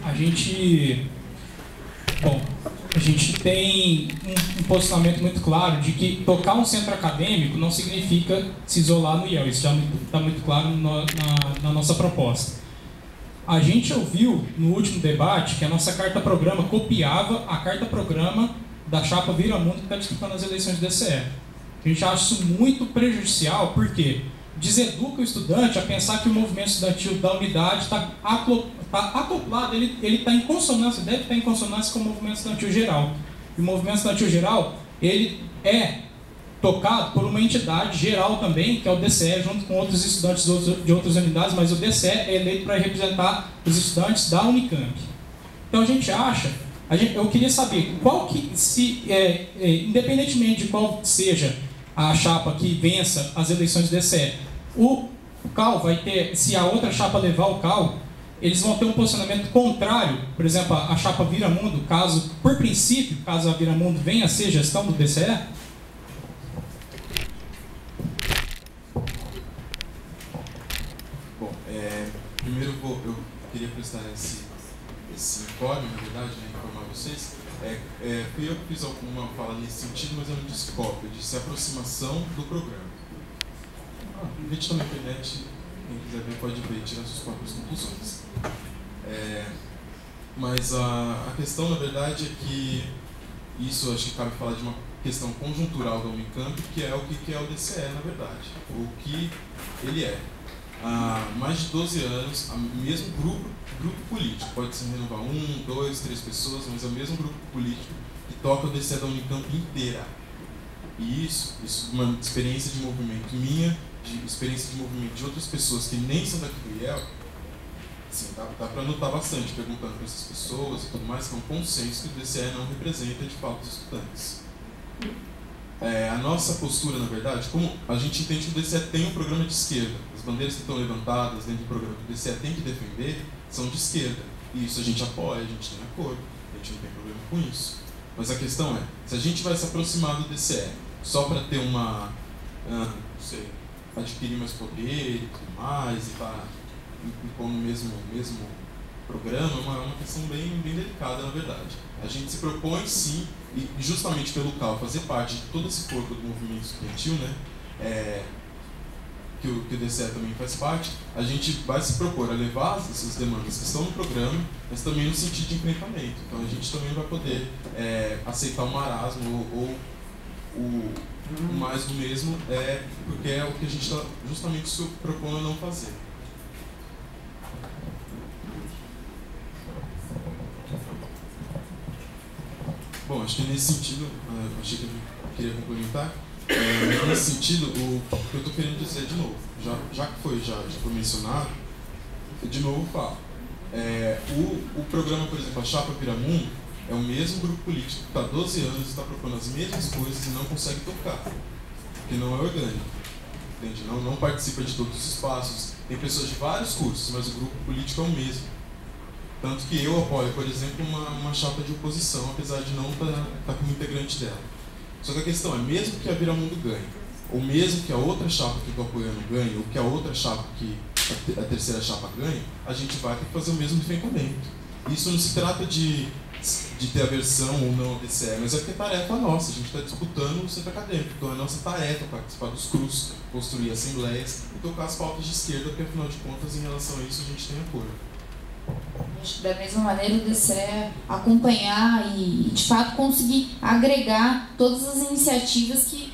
A gente tem um posicionamento muito claro de que tocar um centro acadêmico não significa se isolar no IEL. Isso já está muito claro na nossa proposta. A gente ouviu no último debate que a nossa carta-programa copiava a carta-programa da chapa Viramundo que está disputando as eleições do DCE. A gente acha isso muito prejudicial, porque deseduca o estudante a pensar que o movimento estudantil da unidade está acoplado, ele está em consonância, deve estar em consonância com o movimento estudantil geral. E o movimento estudantil geral, ele é tocado por uma entidade geral também, que é o DCE, junto com outros estudantes de outras unidades, mas o DCE é eleito para representar os estudantes da Unicamp. Então a gente acha, eu queria saber, independentemente de qual seja a chapa que vença as eleições do DCE, o CAL vai ter, se a outra chapa levar o CAL, eles vão ter um posicionamento contrário, por exemplo, a chapa Viramundo, por princípio, caso a Viramundo venha a ser gestão do DCE? Bom, primeiro eu queria prestar esse informe, na verdade, informar vocês. Fui eu que fiz alguma fala nesse sentido, mas eu não disse cópia, eu disse aproximação do programa. O vídeo está na internet, quem quiser ver pode ver e tirar suas próprias conclusões. Mas a questão, na verdade, é que isso acho que cabe falar de uma questão conjuntural da Unicamp, que é o que é o DCE, na verdade, o que ele é. Há mais de 12 anos, o mesmo grupo político, pode se renovar 1, 2, 3 pessoas, mas é o mesmo grupo político que toca o DCE da Unicamp inteira. E isso uma experiência de movimento minha, de experiência de movimento de outras pessoas que nem são daqui do IEL, assim, dá para notar bastante, perguntando para essas pessoas e tudo mais, que é um consenso que o DCE não representa de fato os estudantes. A nossa postura, na verdade, como a gente entende que o DCE tem um programa de esquerda, as bandeiras que estão levantadas dentro do programa que o DCE tem que defender são de esquerda, e isso a gente apoia, a gente tem acordo, a gente não tem problema com isso. Mas a questão é, se a gente vai se aproximar do DCE só para ter adquirir mais poder e tudo mais, e estar no mesmo programa, é uma questão bem delicada, na verdade. A gente se propõe, sim, e justamente pelo CAL fazer parte de todo esse corpo do movimento estudantil, né, que o DCE também faz parte, a gente vai se propor a levar essas demandas que estão no programa, mas também no sentido de enfrentamento. Então a gente também vai poder aceitar o marasmo ou o mais do mesmo, porque é o que a gente está justamente se propondo a não fazer. Bom, acho que nesse sentido, achei que eu queria complementar, nesse sentido, o que eu estou querendo dizer de novo, já que já foi mencionado, de novo falo. O programa, por exemplo, a Chapa Viramundo, é o mesmo grupo político que está há 12 anos e está propondo as mesmas coisas e não consegue tocar, porque não é orgânico, entende? Não participa de todos os espaços, tem pessoas de vários cursos, mas o grupo político é o mesmo. Tanto que eu apoio, por exemplo, uma chapa de oposição, apesar de não estar como integrante dela. Só que a questão é, mesmo que a Viramundo ganhe, ou mesmo que a outra chapa que eu estou apoiando ganhe, ou que a outra chapa que a terceira chapa ganhe, a gente vai ter que fazer o mesmo enfrentamento. Isso não se trata de ter aversão ou não ao DCE, mas é porque é tarefa nossa, a gente está disputando o centro acadêmico, então é nossa tarefa participar dos CRUs, construir assembleias e tocar as pautas de esquerda, porque afinal de contas, em relação a isso, a gente tem acordo. Acho que da mesma maneira o DCE acompanhar e de fato conseguir agregar todas as iniciativas que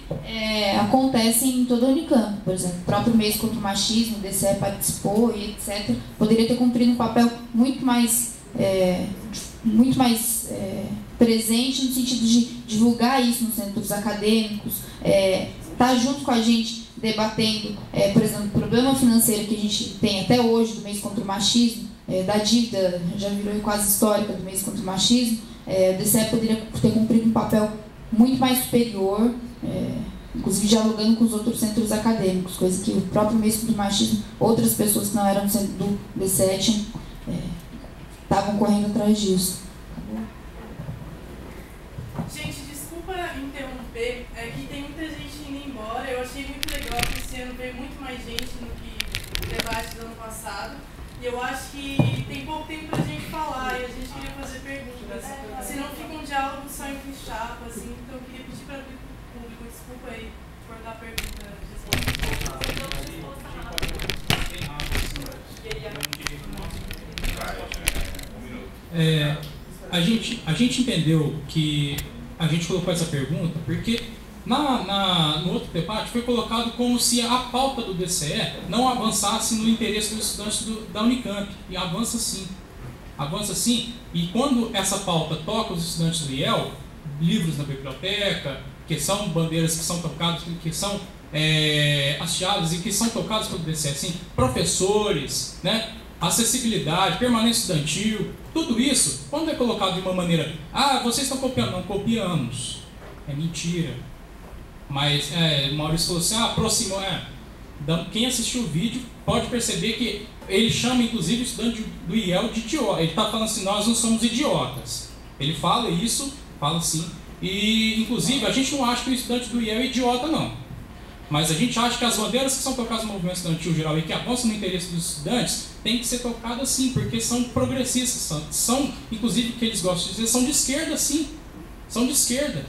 acontecem em toda a Unicamp. Por exemplo, o próprio mês contra o machismo, o DCE participou e etc. Poderia ter cumprido um papel muito mais presente no sentido de divulgar isso nos centros acadêmicos, estar junto com a gente debatendo, por exemplo, o problema financeiro que a gente tem até hoje do mês contra o machismo, da dívida, já virou quase histórica do mês contra o machismo. O DCE poderia ter cumprido um papel muito mais superior, inclusive dialogando com os outros centros acadêmicos, coisa que o próprio mês contra o machismo, outras pessoas que não eram do centro do DCE estavam correndo atrás disso. Gente, desculpa interromper, é que tem muita gente indo embora. Eu achei muito legal que esse ano veio muito mais gente do que o debate do ano passado. E eu acho que tem pouco tempo pra gente falar e a gente queria fazer perguntas. Senão fica um diálogo só entre chapa, assim, então eu queria pedir para o público, desculpa aí, cortar a pergunta. A gente entendeu que a gente colocou essa pergunta porque no outro debate foi colocado como se a pauta do DCE não avançasse no interesse dos estudantes da Unicamp, e avança sim, e quando essa pauta toca os estudantes do IEL, livros na biblioteca, que são bandeiras que são tocadas, que são hasteadas e que são tocadas pelo DCE, assim, professores, né? Acessibilidade, permanência estudantil, tudo isso, quando é colocado de uma maneira, vocês estão copiando, não copiamos, é mentira. Mas o Maurício falou assim, aproximou, quem assistiu o vídeo pode perceber que ele chama inclusive o estudante do IEL de idiota, ele está falando assim, nós não somos idiotas, ele fala isso, fala assim, e inclusive a gente não acha que o estudante do IEL é idiota não. Mas a gente acha que as bandeiras que são tocadas no movimento estudantil geral e que avançam no interesse dos estudantes têm que ser tocadas sim, porque são progressistas, são, inclusive, o que eles gostam de dizer, são de esquerda sim, são de esquerda.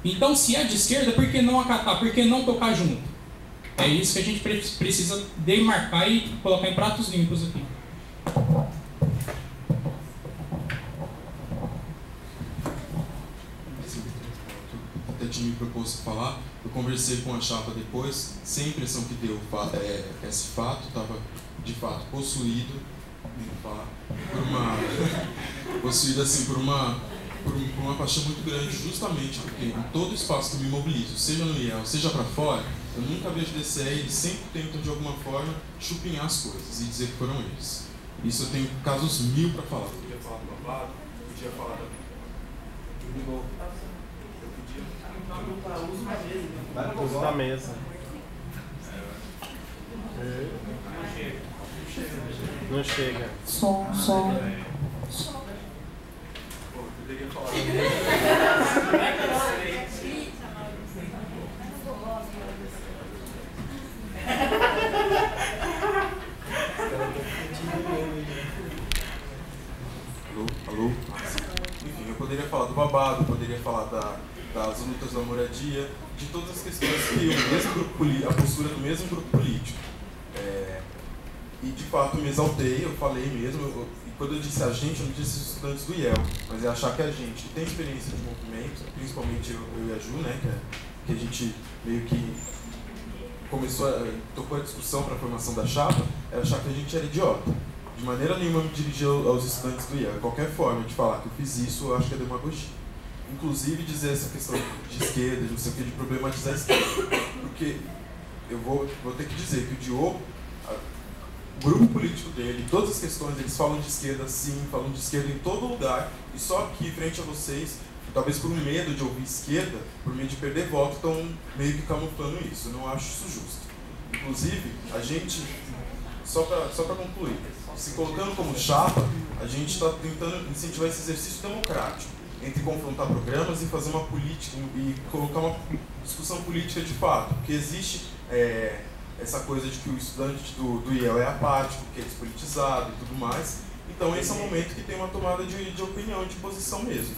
Então, se é de esquerda, por que não acatar, por que não tocar junto? É isso que a gente precisa demarcar e colocar em pratos limpos aqui. Até tinha me proposto falar. Eu conversei com a chapa depois, sem a impressão que deu esse fato, estava de fato possuído possuído assim por uma paixão muito grande, justamente porque em todo espaço que eu me mobilizo, seja no IEL, seja para fora, eu nunca vejo DCE e eles sempre tentam de alguma forma chupinhar as coisas e dizer que foram eles. Isso eu tenho casos 1000 para falar. Eu podia falar do babado, podia falar do uso da mesa. Não chega. Som. Poderia falar. Alô? Enfim, eu poderia falar do babado, poderia falar das lutas da moradia, de todas as questões que a postura do mesmo grupo político. E de fato me exaltei, eu falei mesmo, e quando eu disse a gente, eu não disse os estudantes do IEL, mas é achar que a gente que tem experiência de movimento, principalmente eu e a Ju, né, que a gente meio que tocou a discussão para a formação da chapa, é achar que a gente era idiota. De maneira nenhuma me dirigir aos estudantes do IEL. De qualquer forma de falar que eu fiz isso, eu acho que é demagogia. Inclusive dizer essa questão de esquerda, de não sei o que, de problematizar a esquerda. Porque eu vou ter que dizer que o Diogo, o grupo político dele, todas as questões, eles falam de esquerda sim, falam de esquerda em todo lugar, e só aqui, frente a vocês, talvez por um medo de ouvir esquerda, por medo de perder voto, estão meio que camuflando isso. Eu não acho isso justo. Inclusive, a gente, só para concluir, se colocando como chapa, a gente está tentando incentivar esse exercício democrático entre confrontar programas e fazer uma política e colocar uma discussão política de fato, porque existe essa coisa de que o estudante do IEL é apático, que é despolitizado e tudo mais. Então esse é o momento que tem uma tomada de opinião, de posição mesmo.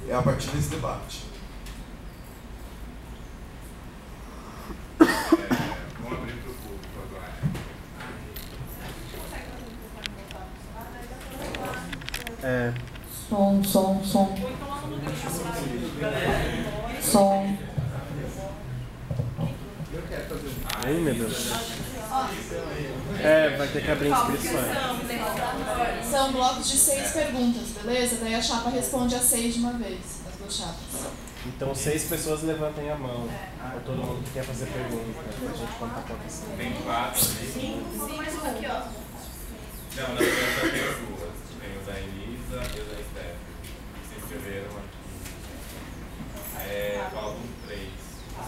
É a partir desse debate. Vamos abrir para o público agora. Som. Ai, meu Deus. Vai ter que abrir inscrições. São blocos de 6 perguntas, beleza? Daí a chapa responde a 6 de uma vez, as duas chapas. Então 6 pessoas levantem a mão. Ou todo mundo que quer fazer pergunta, pra gente contar quantas são. Tem 4 ali. Não, na verdade tem 2. Tem o da Elisa e o da Esther. Que se inscreveram aqui. Faltam 3.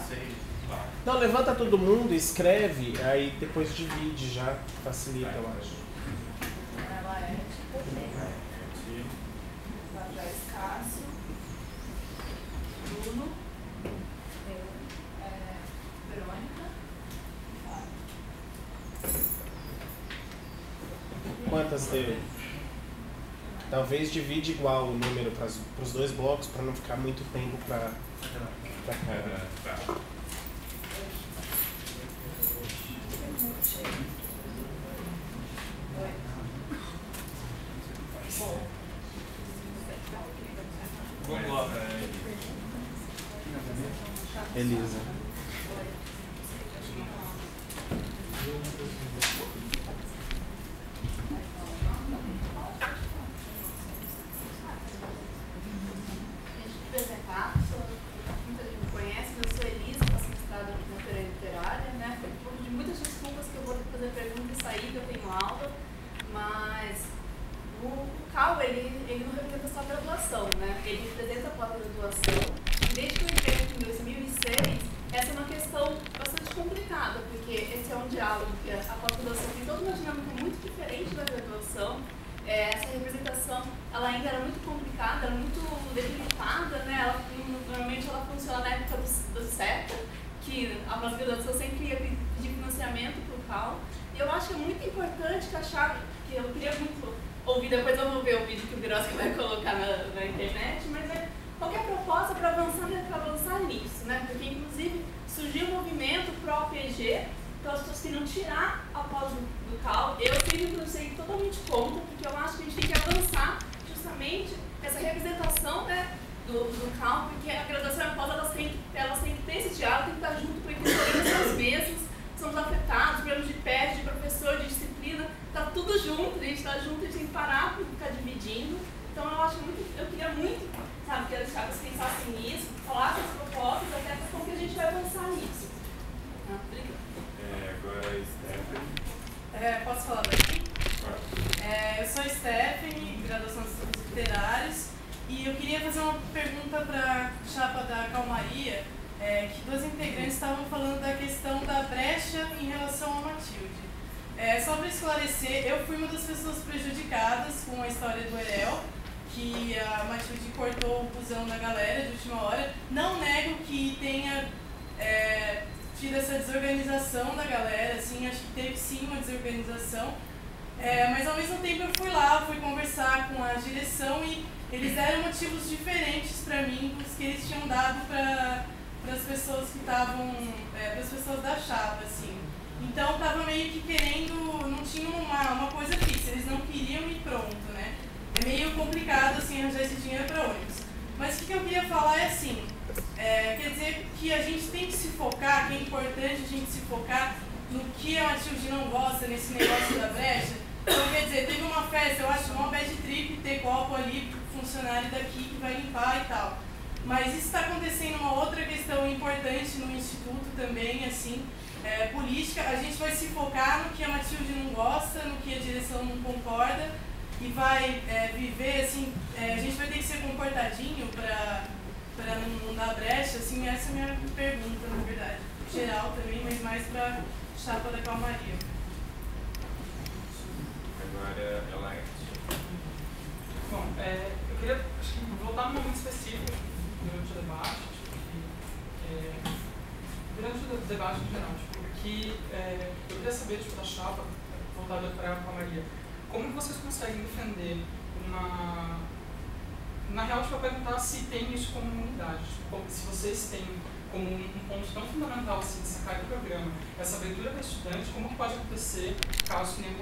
6. Não, levanta todo mundo, escreve, aí depois divide já, facilita, eu acho. Ela é Cássio, Bruno, Verônica, Quantas deu? Talvez divide igual o número para os dois blocos, para não ficar muito tempo para cada. Vamos lá. Elisa. Muita gente me conhece, eu sou Elisa, faço mestrado na Feira Literária, né? De muitas desculpas que eu vou fazer pergunta e sair, que eu tenho aula, mas o CAL, ele não representa só a graduação, né? Ele representa a pós-graduação. E desde que eu entrei aqui em 2006, essa é uma questão bastante complicada, porque esse é um diálogo que a pós-graduação tem toda uma dinâmica muito diferente da graduação. Essa representação, ela ainda era muito complicada, era muito delimitada, né? Normalmente ela funciona na época do CETA, que a pós-graduação sempre ia pedir financiamento para o CAL. E eu acho que é muito importante que eu queria muito ouvir, depois eu vou ver o vídeo que o Biroski vai colocar na internet, mas qualquer proposta para avançar nisso, né? Porque inclusive surgiu um movimento pró-PG, então as pessoas queriam tirar a pós do CAL. Eu sempre pensei totalmente contra, porque eu acho que a gente tem que avançar justamente essa representação, né, do CAL, porque a graduação e a pós elas têm que ter esse diálogo, tem que estar junto, porque as mesas somos afetados, problemas de PET, de professor, de disciplina, está tudo junto, a gente está junto, a gente tem que parar para ficar dividindo. Então eu queria muito, sabe, que as chapas pensassem nisso, falassem as propostas, até como que a gente vai avançar nisso. Obrigada. Agora Stephanie. Posso falar daqui? Eu sou Stephanie, graduação de Estudos Literários, e eu queria fazer uma pergunta para a chapa da Calmaria, que duas integrantes estavam falando da questão da brecha em relação ao Matilde. Só para esclarecer, eu fui uma das pessoas prejudicadas com a história do EREL, que a Matilde cortou o busão da galera de última hora. Não nego que tenha tido essa desorganização da galera, assim, acho que teve sim uma desorganização, mas ao mesmo tempo eu fui conversar com a direção e eles deram motivos diferentes para mim dos que eles tinham dado para as pessoas que estavam, para as pessoas da chapa, assim. Então tava meio que querendo, não tinha uma coisa fixa, eles não queriam ir pronto, né? É meio complicado assim arranjar esse dinheiro para ônibus. Mas o que eu queria falar é assim, quer dizer que a gente tem que se focar, que é importante a gente se focar no que a Matilde não gosta nesse negócio da brecha. Então quer dizer, teve uma festa, eu acho uma bad trip ter copo ali, funcionário daqui que vai limpar e tal. Mas isso está acontecendo uma outra questão importante no Instituto também, assim, política. A gente vai se focar no que a Matilde não gosta, no que a direção não concorda e vai viver, assim, a gente vai ter que ser comportadinho para não dar brecha, assim, essa é a minha pergunta, na verdade. Geral também, mas mais para chapa da Calmaria. Agora ela Bom, eu queria voltar num momento específico durante o debate, durante o debate em geral, que eu queria saber da chapa, voltada para a Calmaria, como que vocês conseguem defender na real, eu perguntar se tem isso como unidade, se vocês têm como um ponto tão fundamental assim, de sacar do programa, essa abertura para estudante, como que pode acontecer caso que nem